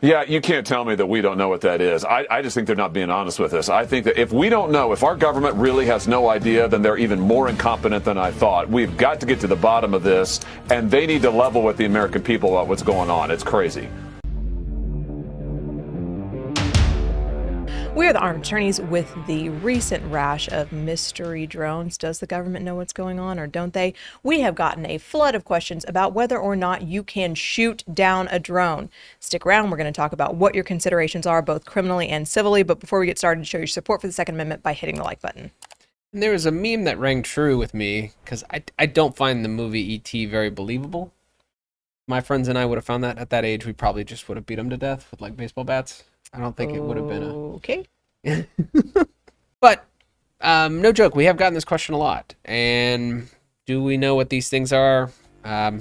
Yeah, you can't tell me that we don't know what that is. I just think they're not being honest with us. I think that if we don't know, if our government really has no idea, then they're even more incompetent than I thought. We've got to get to the bottom of this, and they need to level with the American people about what's going on. It's crazy. We are the armed attorneys with the recent rash of mystery drones. Does the government know what's going on or don't they? We have gotten a flood of questions about whether or not you can shoot down a drone. Stick around. We're going to talk about what your considerations are, both criminally and civilly. But before we get started, show your support for the Second Amendment by hitting the like button. And there was a meme that rang true with me because I don't find the movie E.T. very believable. My friends and I would have found that at that age, we probably just would have beat them to death with like baseball bats. I don't think it would have been a... Okay. But no joke, we have gotten this question a lot. And do we know what these things are? I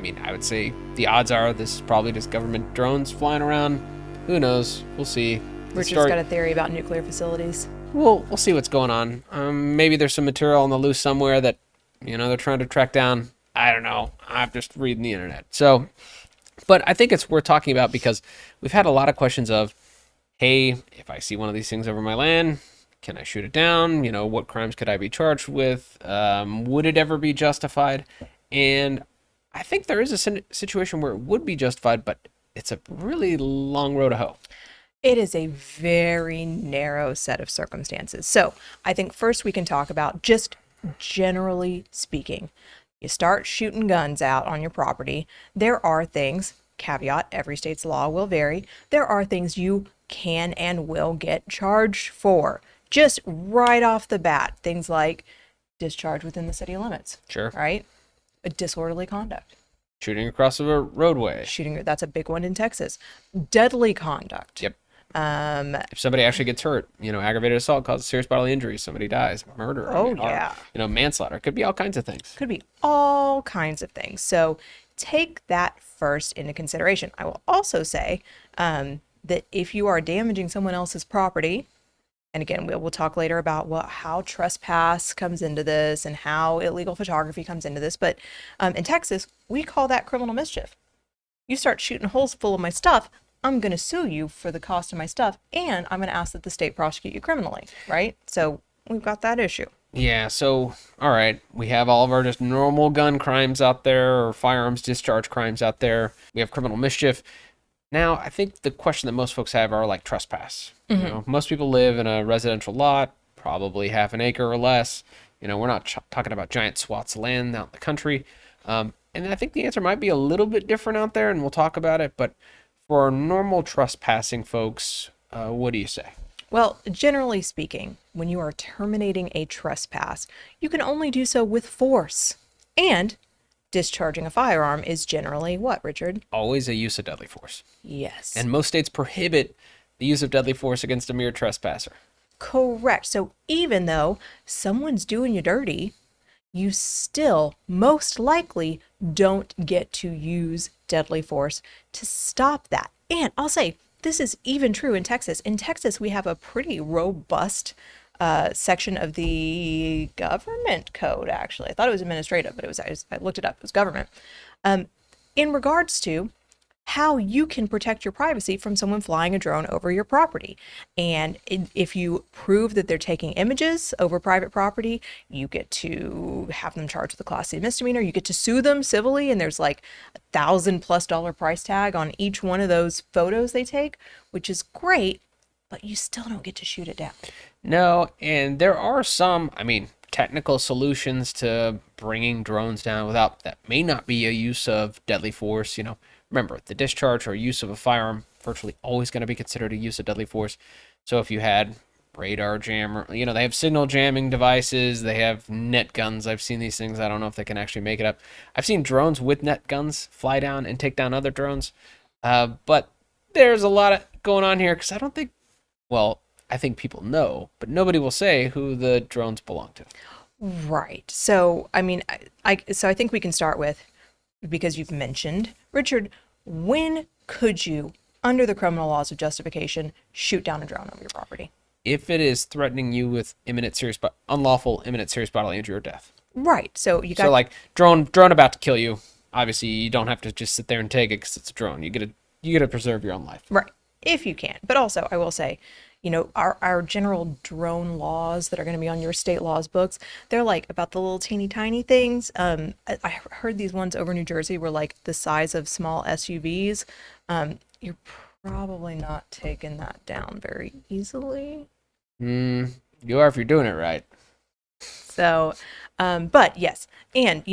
mean, I would say the odds are this is probably just government drones flying around. Who knows? We'll see. Richard's got a theory about nuclear facilities. We'll see what's going on. Maybe there's some material on the loose somewhere that, they're trying to track down. I don't know. I'm just reading the internet. So, but I think it's worth talking about because we've had a lot of questions of, hey, if I see one of these things over my land, can I shoot it down? What crimes could I be charged with? Would it ever be justified? And I think there is a situation where it would be justified, but it's a really long road to hoe. It is a very narrow set of circumstances. So I think first we can talk about just generally speaking. You start shooting guns out on your property. There are things, caveat, every state's law will vary. There are things you can and will get charged for. Just right off the bat, things like discharge within the city limits. Sure. Right? A disorderly conduct. Shooting across a roadway. That's a big one in Texas. Deadly conduct. Yep. If somebody actually gets hurt, aggravated assault causes serious bodily injury, somebody dies, murder. Yeah. Manslaughter. It could be all kinds of things. Could be all kinds of things. So take that first into consideration. I will also say that if you are damaging someone else's property, and again, we'll talk later about how trespass comes into this and how illegal photography comes into this, but in Texas, we call that criminal mischief. You start shooting holes full of my stuff, I'm going to sue you for the cost of my stuff, and I'm going to ask that the state prosecute you criminally, right? So we've got that issue. Yeah, so, all right, we have all of our just normal gun crimes out there, or firearms discharge crimes out there. We have criminal mischief. Now, I think the question that most folks have are like trespass. Mm-hmm. Most people live in a residential lot, probably half an acre or less. We're not talking about giant swaths of land out in the country. And I think the answer might be a little bit different out there, and we'll talk about it, but for normal trespassing folks, what do you say? Well, generally speaking, when you are terminating a trespass, you can only do so with force. And discharging a firearm is generally what, Richard? Always a use of deadly force. Yes. And most states prohibit the use of deadly force against a mere trespasser. Correct. So even though someone's doing you dirty, you still most likely don't get to use deadly force to stop that. And I'll say, this is even true in Texas. In Texas, we have a pretty robust section of the government code, actually. I thought it was administrative, but I looked it up. It was government. In regards to how you can protect your privacy from someone flying a drone over your property. And if you prove that they're taking images over private property, you get to have them charged with a Class C misdemeanor. You get to sue them civilly, and there's like $1,000+ price tag on each one of those photos they take, which is great, but you still don't get to shoot it down. No, and there are some, technical solutions to bringing drones down without, that may not be a use of deadly force. Remember, the discharge or use of a firearm virtually always going to be considered a use of deadly force. So if you had radar jammer, they have signal jamming devices, they have net guns. I've seen these things. I don't know if they can actually make it up. I've seen drones with net guns fly down and take down other drones. But there's a lot going on here because I think people know, but nobody will say who the drones belong to. Right. So, I think we can start with, because you've mentioned, Richard, when could you, under the criminal laws of justification, shoot down a drone over your property? If it is threatening you with unlawful imminent serious bodily injury or death. Right. So like drone about to kill you. Obviously, you don't have to just sit there and take it because it's a drone. You get to you got to preserve your own life. Right. If you can. But also, I will say, our general drone laws that are going to be on your state laws books, they're like about the little teeny tiny things. I heard these ones over New Jersey were like the size of small SUVs. You're probably not taking that down very easily. You are if you're doing it right. So, but yes. And,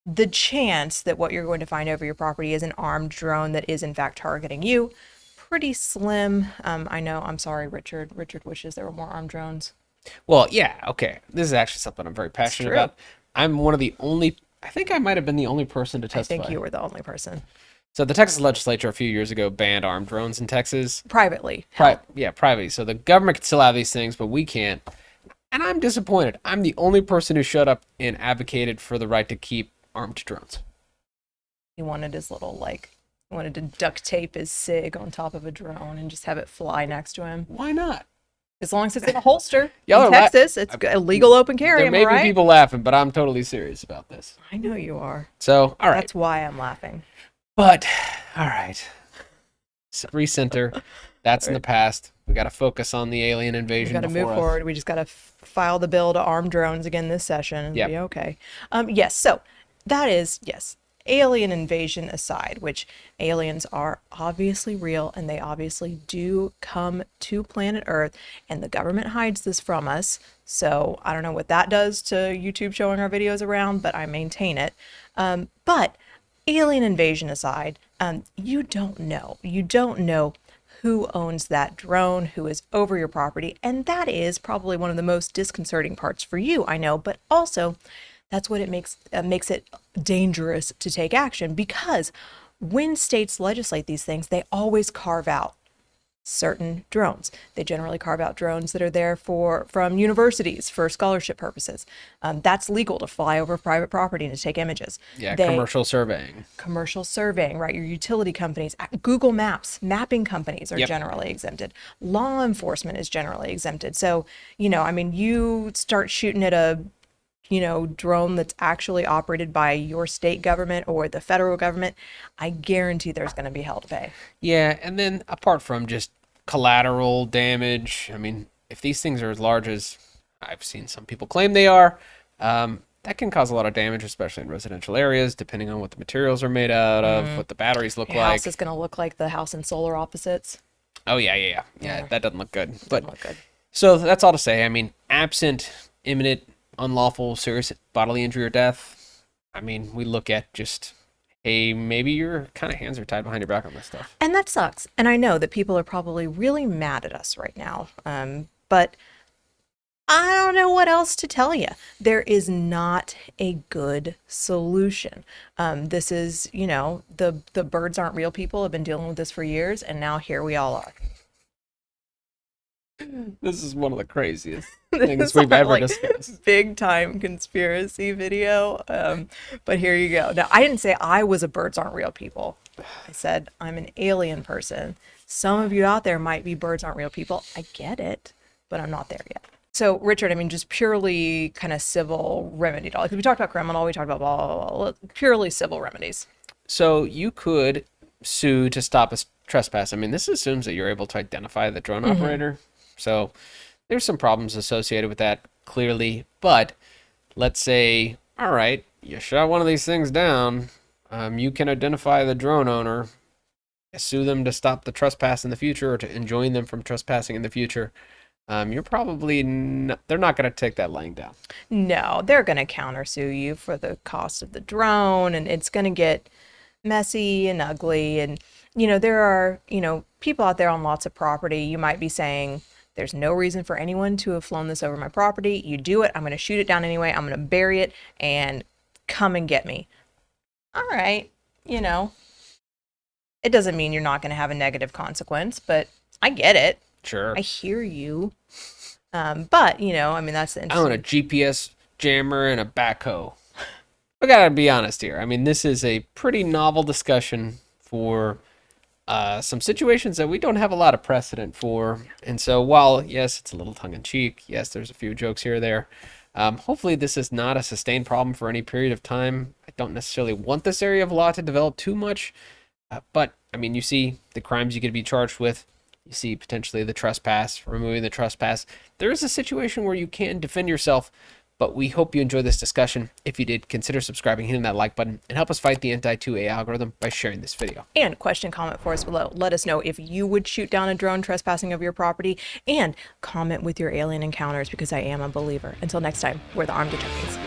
the chance that what you're going to find over your property is an armed drone that is in fact targeting you, pretty slim. I know, I'm sorry, Richard. Richard wishes there were more armed drones. Well, yeah, okay. This is actually something I'm very passionate true. about. I'm one of the only, I think I might have been the only person to testify. I think you were the only person. So the Texas legislature a few years ago banned armed drones in Texas. Privately. Privately. So the government can still have these things, but we can't. And I'm disappointed. I'm the only person who showed up and advocated for the right to keep armed drones. He wanted his little, he wanted to duct tape his SIG on top of a drone and just have it fly next to him. Why not? As long as it's in a holster. Y'all in Texas, it's a legal open carry, There may be people laughing, but I'm totally serious about this. I know you are. So, all right. That's why I'm laughing. But, all right. Recenter. That's in the past. We got to focus on the alien invasion. We got to move forward. We just got to file the bill to arm drones again this session and be okay. Yes, so that is, yes, alien invasion aside, which aliens are obviously real and they obviously do come to planet Earth and the government hides this from us. So I don't know what that does to YouTube showing our videos around, but I maintain it. But alien invasion aside, you don't know. You don't know who owns that drone, who is over your property. And that is probably one of the most disconcerting parts for you, I know, but also that's what it makes it dangerous to take action, because when states legislate these things, they always carve out certain drones. They generally carve out drones that are there from universities for scholarship purposes. That's legal to fly over private property and to take images. Yeah, commercial surveying. Commercial surveying, right? Your utility companies, Google Maps, mapping companies are generally exempted. Law enforcement is generally exempted. So, you start shooting at a drone that's actually operated by your state government or the federal government, I guarantee there's going to be hell to pay. Yeah, and then apart from just collateral damage, if these things are as large as I've seen some people claim they are, that can cause a lot of damage, especially in residential areas, depending on what the materials are made out of, what the batteries look like. Your house is going to look like the house in Solar Opposites. Oh, yeah. That doesn't look good. Doesn't look good. So that's all to say. Absent imminent unlawful serious bodily injury or death, we look at just, hey, maybe your kind of hands are tied behind your back on this stuff. And that sucks. And I know that people are probably really mad at us right now. But I don't know what else to tell you. There is not a good solution. This is, the birds aren't real people have been dealing with this for years, and now here we all are. This is one of the craziest things we've ever discussed. Big time conspiracy video. But here you go. Now, I didn't say I was a birds aren't real people. I said I'm an alien person. Some of you out there might be birds aren't real people. I get it, but I'm not there yet. So, Richard, just purely kind of civil remedy. Because we talked about criminal, we talked about blah, blah, blah, purely civil remedies. So you could sue to stop a trespass. This assumes that you're able to identify the drone operator. So there's some problems associated with that, clearly. But let's say, all right, you shot one of these things down. You can identify the drone owner, sue them to stop the trespass in the future or to enjoin them from trespassing in the future. You're probably they're not going to take that laying down. No, they're going to countersue you for the cost of the drone, and it's going to get messy and ugly. And, there are, people out there on lots of property. You might be saying, there's no reason for anyone to have flown this over my property. You do it. I'm going to shoot it down anyway. I'm going to bury it and come and get me. All right. It doesn't mean you're not going to have a negative consequence, but I get it. Sure. I hear you. But, that's the interesting. I want a GPS jammer and a backhoe. I got to be honest here. This is a pretty novel discussion for some situations that we don't have a lot of precedent for. And so while, yes, it's a little tongue-in-cheek, yes, there's a few jokes here or there, Hopefully this is not a sustained problem for any period of time. I don't necessarily want this area of law to develop too much, but I mean, you see the crimes you could be charged with. You see potentially the trespass, removing the trespass. There is a situation where you can defend yourself, but we hope you enjoyed this discussion. If you did, consider subscribing, hitting that like button, and help us fight the anti-2A algorithm by sharing this video. And question, comment for us below. Let us know if you would shoot down a drone trespassing of your property, and comment with your alien encounters, because I am a believer. Until next time, we're the Armed Attorneys.